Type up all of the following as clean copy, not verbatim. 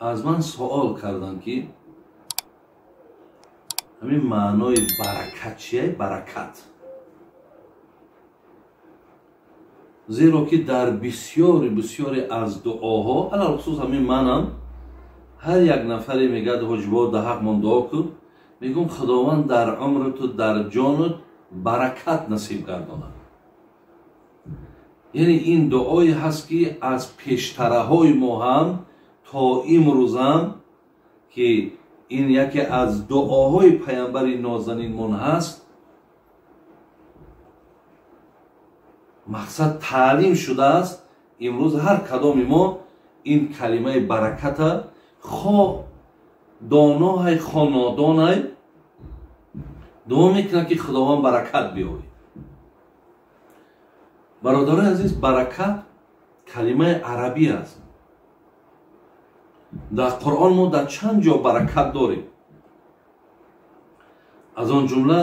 аз ман суол кардан ки ҳамин маънои баракат чие? Баракат. зеро ки дар бисёре аз дуоҳо, алалхусус ҳамин манам, ҳар як нафаре мегӯяд ҳоҷибо даҳақ мон дуо кун, мегӯм худованд дар умруту дар ҷонут баракат насиб гардонад. яъне ин дуое ҳаст ки аз пештараҳои мо ҳам то имрӯзам ки ин яке аз дуоҳои паямбари нозанинмон ҳаст, мақсад таълим шудааст. имрӯз ҳар кадоми мо ин калимаи бараката хо доноҳай хо нодонай дуо мекунад ки худованд баракат биёрӣ. бародарои азиз, баракат калимаи арабӣ аст. дар қуръон мо дар чанд ҷо баракат дорем. аз он ҷумла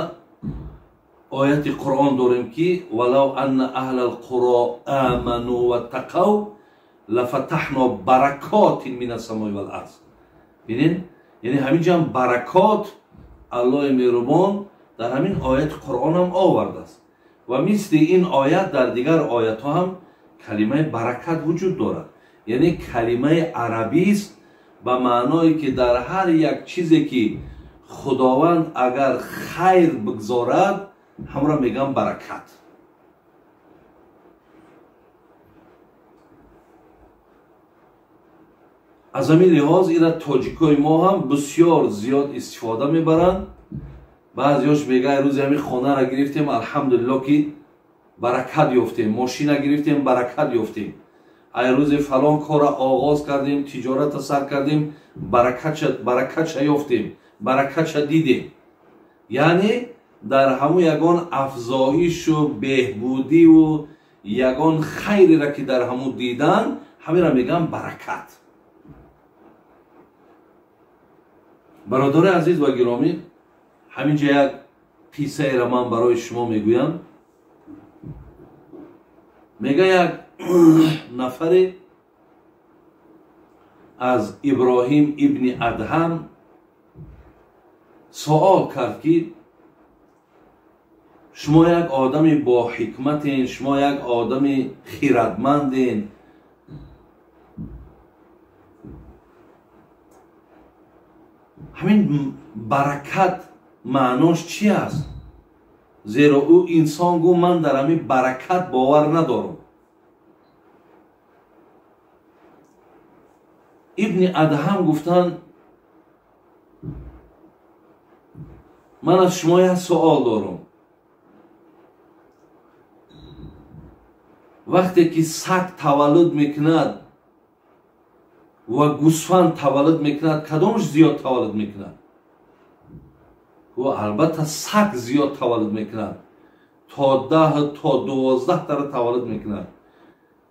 ояти қуръон дорем ки валав анна аҳлал қуро аману ваттақав лафатаҳно баракотин минассамои вал арз. бинед, яъне ҳамин ҷам баракот аллоҳи меҳрубон дар ҳамин ояти қуръон ҳам овардааст. ва мисли ин оят дар дигар оятҳо ҳам калимаи баракат вуҷуд дорад. яъне калимаи арабист ба маъное ки дар ҳар як чизе ки худованд агар хайр бигзорад ҳамра мегӯям баракат. аз ҳамин лиҳоз ина тоҷикои мо ҳам бисёр зиёд истифода мебаранд. баъзеҳош мегӯянд рӯзи ҳамин хонара гирифтем, алҳамдулиллоҳ ки баракат ёфтем, мошина гирифтем, баракат ёфтем. ай рӯзи фалон кора оғоз кардем, тиҷората сар кардем, баракатша ёфтем, баракатша дидем. яъне дар ҳамун ягон афзоишу беҳбудиву ягон хайреро ки дар ҳамун дидан ҳамира мегӯям баракат. бародарои азиз ва гиромӣ, ҳаминҷа як қиссаеро ман барои шумо мегӯям. мега як нафаре аз иброҳим ибни адҳам суол кард ки шумо як одами боҳикматен, шумо як одами хиратманден, ҳамин баракат маънош чӣ аст? зеро ӯ инсон гӯ ман дар ҳамин баракат бовар надорам. ибни адҳам гуфтанд ман аз шумо як суол дорам. вақте ки саг таваллуд мекунад ва гӯсфанд таваллуд мекунад, кадомаш зиёд таваллуд мекунад? албатта саг зиёд таваллуд мекунад, то 10 то 12 тара таваллуд мекунад.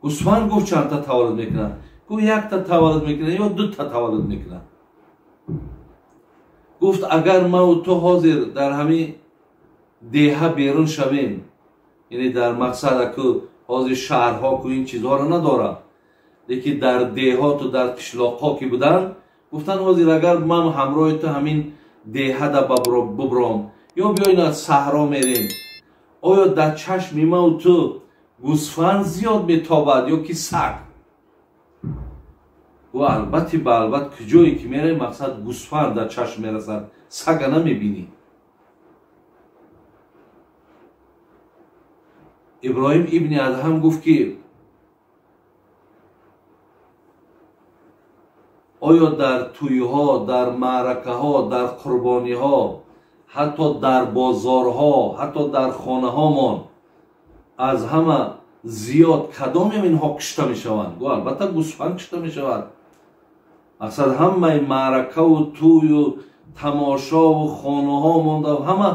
гӯсфанд гуфт чандта таваллуд мекунад? гуфт 1 та таваллуд мекунад ё 2 та таваллуд мекунад. гуфт агар ману ту ҳозир дар ҳамин деҳа берун шавем, яъне дар мақсада ку ҳозир шаҳрҳо ку ин чизҳоро надорад, лекин дар деҳоту дар қишлоқҳо ки буданд, гуфтанд ҳозир агар ман ҳамроҳи ту ҳамин деҳада бубром ё биёин аз саҳро мерем, оё дар чашми ману ту гӯсфанд зиёд метобад ё ки саг? ва албатти ба албат куҷое ки мерем мақсад гӯсфанд дар чашм мерасад, сага намебинӣ. иброҳим ибни адҳам гуфт ки оё дар тӯйҳо, дар маъракаҳо, дар қурбониҳо, ҳатто дар бозорҳо, ҳатто дар хонаҳомон аз ҳама зиёд кадоме инҳо кушта мешаванд? гӯ албатта гӯсфанд кушта мешавад. мақсад ҳамаи маъракаву тӯю тамошову хонаҳо монда ҳама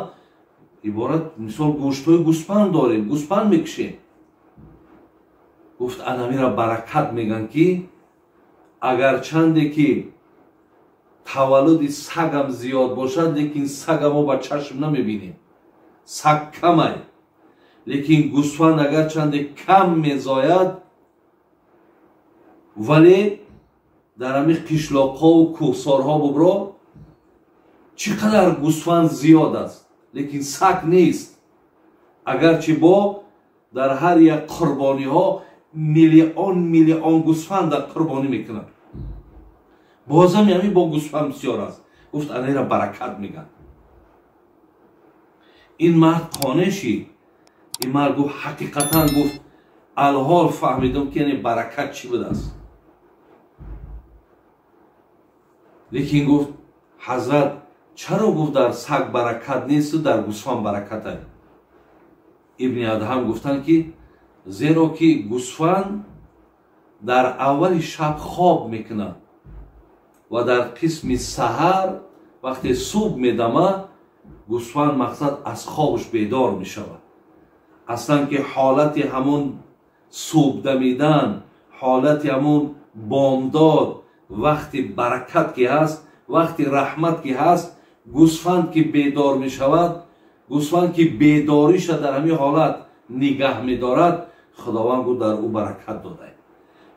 иборат мисол гӯштҳои гӯсфанд дорем, гӯсфанд мекушем. гуфт анамира баракат мегӯянд ки агарчанде ки таваллуди сагам зиёд бошад, лекин сагамо ба чашм намебинем, саг камай. лекин гӯсфанд агарчанде кам мезояд, вале در همین قشلاق‌ها و کوهسارها ببرو چقدر گوسفند زیاد است، لیکن سگ نیست. اگرچه با در هر یک قربانی ها میلیون گوسفند قربانی میکنند، بازم یعنی با گوسفند بسیار است. گفت آنها را برکت میگن. این مرد قانشی، این مرد گفت حقیقتا گفت الحال فهمیدم که یعنی برکت چی بوده است. لیکن گفت حضرت چرا گفت در سگ برکت نیست و در گوسفند برکت است؟ ابن ادهم گفتن که زیرا که گوسفند در اول شب خواب میکنه و در قسم سحر وقتی صبح میدمه گوسفند مقصد از خوابش بیدار میشود. اصلا که حالت همون صبح دمیدن، حالت همون بامداد، وقتی برکت که هست، وقتی رحمت که هست، گوسفند که بیدار میشود، گوسفند که بیداریش در همین حالت نگه میدارد، خداوند گفت در او برکت داده.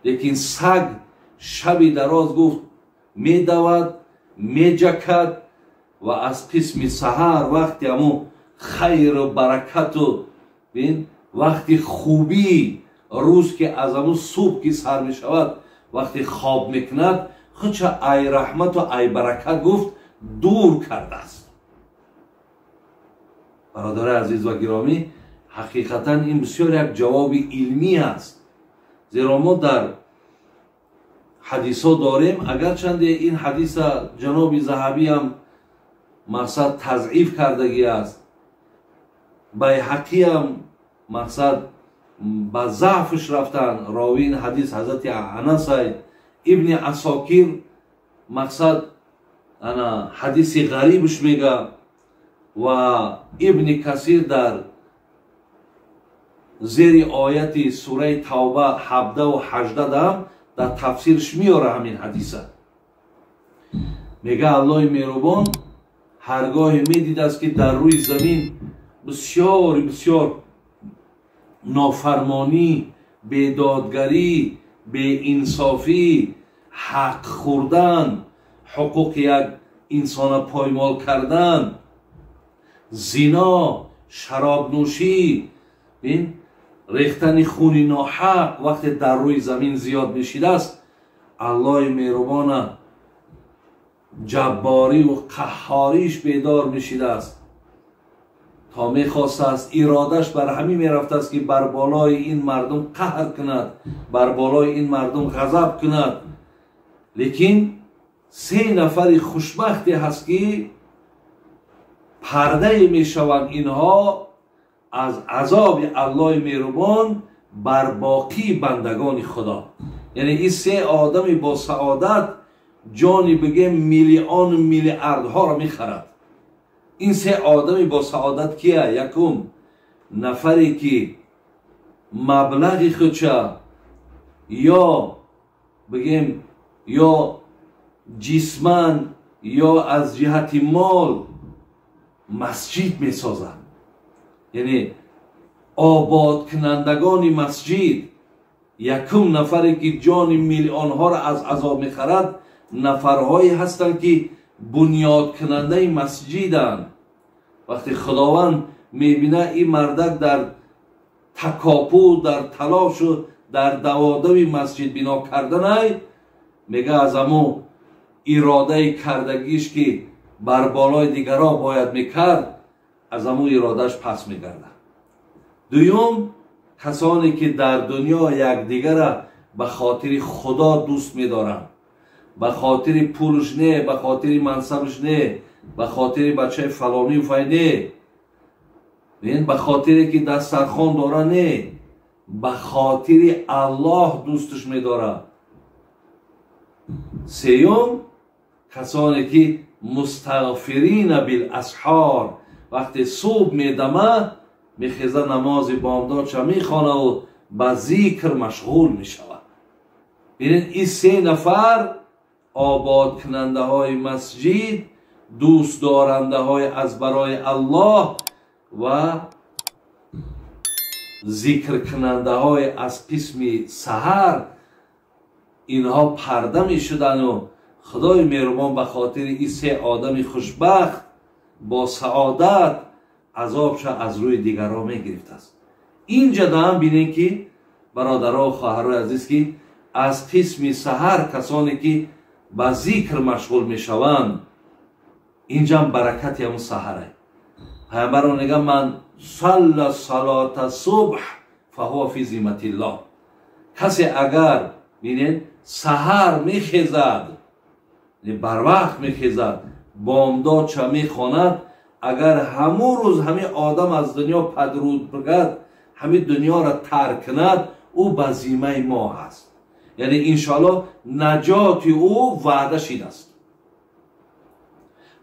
لیکن سگ شبی دراز گفت میدود، میجکد و از قسم سحر وقتی همون خیر و برکت و وقتی خوبی روز که از همون صبح که سر می شود وقتی خواب میکند خودش ای رحمت و ای برکت گفت دور کرده است. برادر عزیز و گرامی، حقیقتا این بسیار یک جواب علمی است. زیرا ما در حدیث ها داریم، اگرچند این حدیث جناب ذهبی هم مقصد تضعیف کردگی است، بیهقی هم مقصد به ضعفش رفتن، راوی این حدیث حضرت انس، ابن عساکر مقصد انا حدیث غریبش میگه و ابن کثیر در زیر آیت سوره توبه 17 و 18 هم در تفسیرش میاره همین حدیثه. میگه الله مهربان هرگاه میدید است که در روی زمین بسیار بسیار نافرمانی، بیدادگری، بی انصافی، حق خوردن، حقوق یک انسان پایمال کردن، زنا، شراب نوشی، ریختن خون ناحق وقتی در روی زمین زیاد میشیده است، الله مهربان جباری و قهاریش بیدار میشیده است تا میخواسته است، ارادش بر همین میرفته است که بر بالای این مردم قهر کند، بر بالای این مردم غضب کند. لیکن 3 نفر خوشبختی هست که پرده میشوند اینها از عذاب الله مهربان بر باقی بندگان خدا. یعنی این 3 آدمی با سعادت جانی بگه میلیون میلیاردها را میخرد. این 3 آدمی با سعادت کیه؟ یکم نفری که مبلغ خودشه یا بگیم یا جسمن یا از جهت مال مسجد میسازن، یعنی آباد کنندگان مسجد. یکم نفری که جان میلیون ها را از عذاب میخرد نفرهایی هستند که بنیاد کننده مسجدند. وقتی خداوند میبینه این مردک در تکاپو، در تلاش و در دوادوی مسجد بنا کردن، میگه از امو اراده کردگیش که بر بالای دیگرها باید میکرد از امو ارادهش پس میگرده. دوم کسانی که در دنیا یکدیگر را به خاطر خدا دوست میدارند، به خاطر پولش نه، به خاطر منصبش نه، به خاطر بچه فلانی و فلانی نه، به خاطر که دسترخوان داره نه، به خاطر الله دوستش میداره. سیوم کسانی که مستغفرین بالاسحار، وقتی صبح میدمه میخیزه نماز بامداد چه میخوانه و به ذکر مشغول میشود. ببینید این 3 نفر آباد کننده های مسجد، دوست دارنده های از برای الله و ذکر کننده های از قسم سحر اینها پرده می شدن و خدای مهربان به خاطر این سه آدم خوشبخت با سعادت عذابش از روی دیگران می گرفت است. اینجا هم بینید که برادرها و خواهرای عزیز که از قسم سحر کسانی که به ذکر مشغول می شوند، اینجا هم برکت همون سحره. پیامبر میگه من صلی صلات صبح فهو فی ذمة الله. کسی اگر بینید سحر میخیزد، بر وقت میخیزد، بامداد چه میخواند، اگر همون روز همه آدم از دنیا پدرود بگد، همه دنیا را ترک کند، او به ذمه ما هست. یعنی انشاءالله نجات او وعده شده است.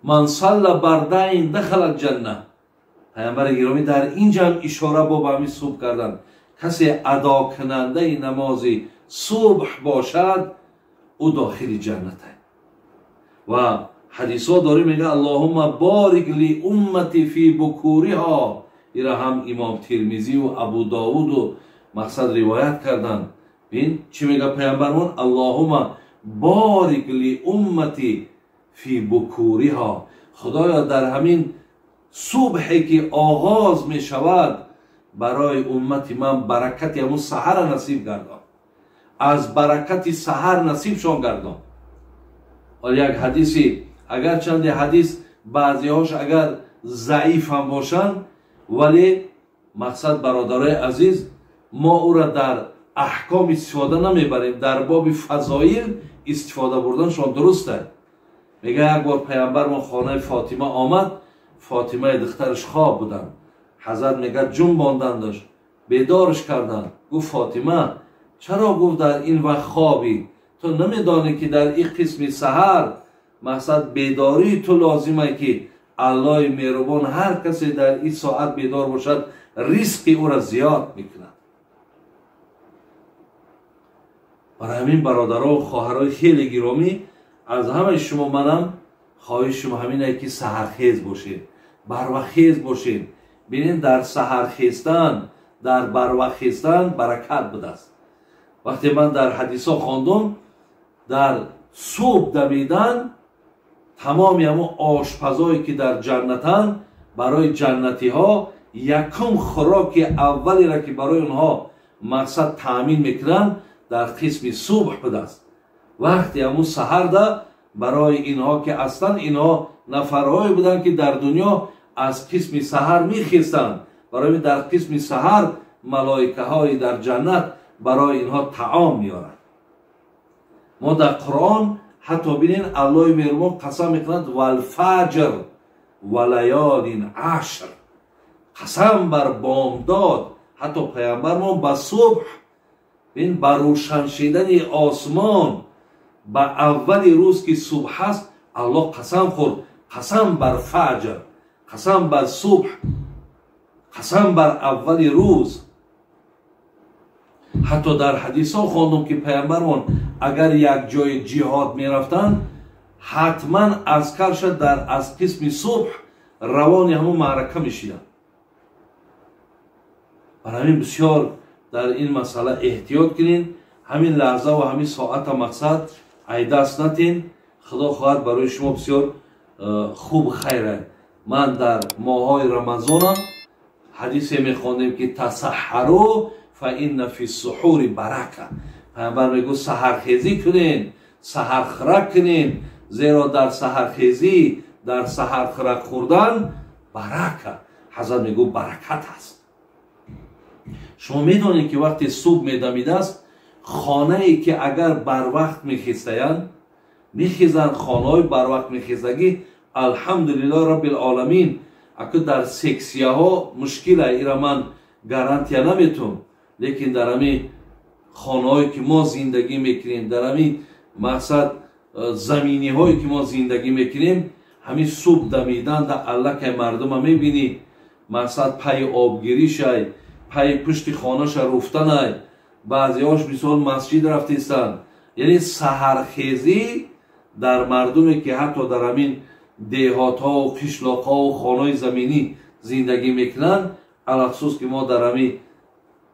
من صلی بردین دخل الجنه. پیامبر گرامی در اینجا هم اشاره با همین صبح کردن. کسی ادا کننده نماز صبح باشد او داخل جنت است. و حدیث ها داری میگه اللهم بارک لی امتی فی بکورها. این هم امام ترمذی و ابو داود و مقصد روایت کردن. ببین چی میگه پیامبرمون؟ اللهم بارک لی امتی فی بکورها. خدایا در همین صبحی که آغاز می شود برای امت من برکت همون سحر نصیب گردان، از برکت سحر نصیب شون گردان. و یک حدیثی اگر چند حدیث بعضی هاش اگر ضعیف هم باشن، ولی مقصد برادرای عزیز ما او را در احکام استفاده نمیبریم، در باب فضایل استفاده بردنشان درسته. میگه یک بار پیامبر ما خانه فاطمه آمد، فاطمه دخترش خواب بودن، حضرت میگه جون باندن داشت، بیدارش کردن. گفت فاطمه چرا؟ گفت در این وقت خوابی؟ تو نمیدانی که در این قسم سحر مقصد بیداری تو لازمه که الله مهربان هر کسی در این ساعت بیدار باشد ریسک او را زیاد میکند. برای همین برادرها و خواهرای خیلی گرامی، از همه شما منم خواهش شما همینه که سحرخیز باشید، بروقتخیز باشید. ببینید در سحرخیزتن، در بروقتخیزتن برکت بوده است. وقتی من در حدیثا خواندم در صبح دمیدن تمامی همون آشپزایی که در جنتن برای جنتی ها یکم خوراک اولی را که برای اونها مقصد تأمین میکنن در قسم صبح بوده است. وقتی همون سحر ده برای اینها که اصلا اینها نفرهایی بودن که در دنیا از قسم سحر میخیستن، برای در قسم سحر ملائکه های در جنت برای اینها طعام میارن. ما در قرآن حتی بینین الله مهربان قسم میکند والفجر ولیال عشر، قسم بر بامداد. حتی پیامبر ما به صبح بین بر روشن شدن آسمان به اول روز که صبح هست الله قسم خورد، قسم بر فجر، قسم بر صبح، قسم بر اول روز. حتی در حدیث ها خواندم که پیامبرمان اگر یک جای جهاد می رفتن حتما عسکر شد در از قسم صبح روان همون معرکه می شدن. برای همین بسیار در این مسئله احتیاط کنین. همین لحظه و همین ساعت مقصد ای دست نتین. خدا خواهد برای شما بسیار خوب خیره. من در ماهای رمضانم حدیث می خواندیم که تسحروا فإن فی السحور برکه. پیامبر میگه سحرخیزی کنین، سحرخورک کنین، زیرا در سحرخیزی، در سحرخورک خوردن برکه. حضرت میگه برکت هست. شما میدونید که وقتی صبح میدمیده است خانه ای که اگر بر وقت میخیستند میخیزند، خانه های بر وقت میخیزگی الحمدلله رب العالمین. اگه در سکسیه ها مشکل ایرا من گارانتیا نمیتونم، لیکن در همین خانه هایی که ما زندگی میکنیم، در همین مقصد زمینی هایی که ما زندگی میکنیم، همین صبح دمیدن در الله که مردم هم میبینی مقصد پای آبگیری شای، پای پشت خانه شا رفتن های، بعضی هاش مثال مسجد رفتیستن. یعنی سحرخیزی در مردمی که حتی در همین دیهات ها و قشلاق ها و خانه های زمینی زندگی میکنن، علخصوص که ما در همین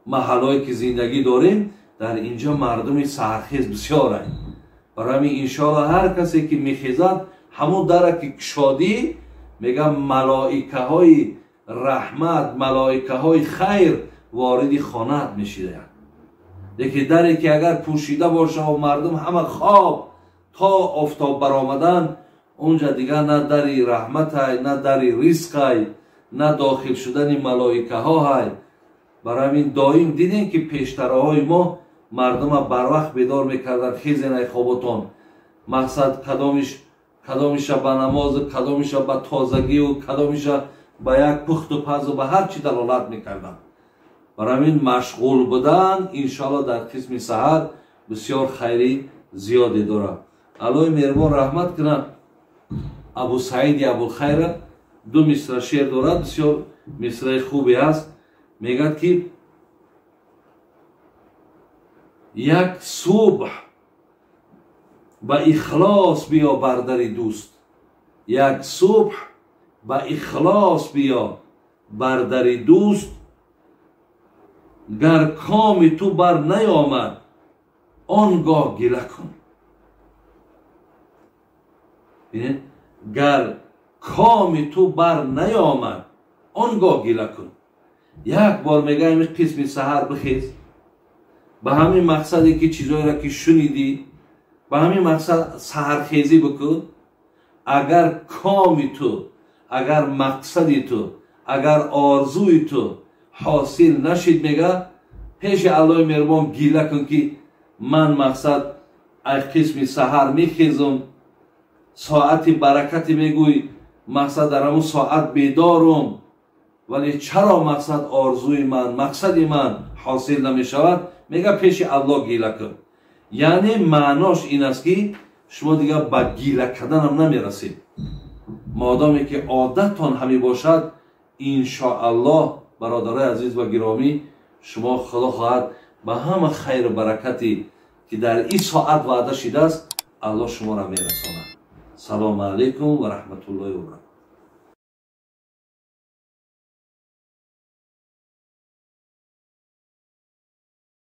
محل هایی که زندگی داریم در اینجا مردم سحرخیز بسیارند. برای همین انشاءالله هر کسی که میخیزد همون درک شادی میگم ملائکه های رحمت، ملائکه های خیر وارد خانه میشیدند. یکی دری که اگر پوشیده باشه و مردم همه خواب تا آفتاب برآمدن، اونجا دیگر نه دری رحمت های، نه دری رزق های، نه داخل شدن ملائکه ها های. برای همین دائم دیدین که پیشتره های ما مردم بر وقت بیدار میکردن، خیزین ای خوابتان. مقصد کدامش به نماز، کدامش به تازگی و کدامش به یک پخت و پز و به هر چی دلالت میکردن. برای همین مشغول بودن انشاءالله در قسم سحر بسیار خیری زیادی داره. الله مهربان رحمت کنه ابو سعید ابوالخیر دو مصرع شعر دارد، بسیار مصرع خوبی است. میگد که یک صبح به اخلاص بیا بر در دوست، یک صبح به اخلاص بیا بر در دوست، گر کام تو بر نیامد آنگاه گله کن. بینید، گر کام تو بر نیامد آنگاه گله کن. یک بار میگه این قسم سحر بخیز، به همین مقصدی که چیزایی را که شنیدی به همین مقصد سحرخیزی بکن. اگر کام تو، اگر مقصدی تو، اگر آرزوی تو حاصل نشید، میگه پیش الله مهربان گیله کن که من مقصد از قسم سحر میخیزم، ساعت برکتی میگوی مقصد در همون ساعت بیدارم، ولی چرا مقصد آرزوی من، مقصد من حاصل نمیشود؟ میگه پیش الله گیله کن. یعنی معناش این است که شما دیگه به گیله کردن هم نمیرسید. مادامی که عادتتان همی باشد، انشاءالله برادرای عزیز و گرامی، شما خدا خواهد به همه خیر و برکتی که در این ساعت وعده شده است الله شما را میرساند. سلام علیکم و رحمت الله و برکاته.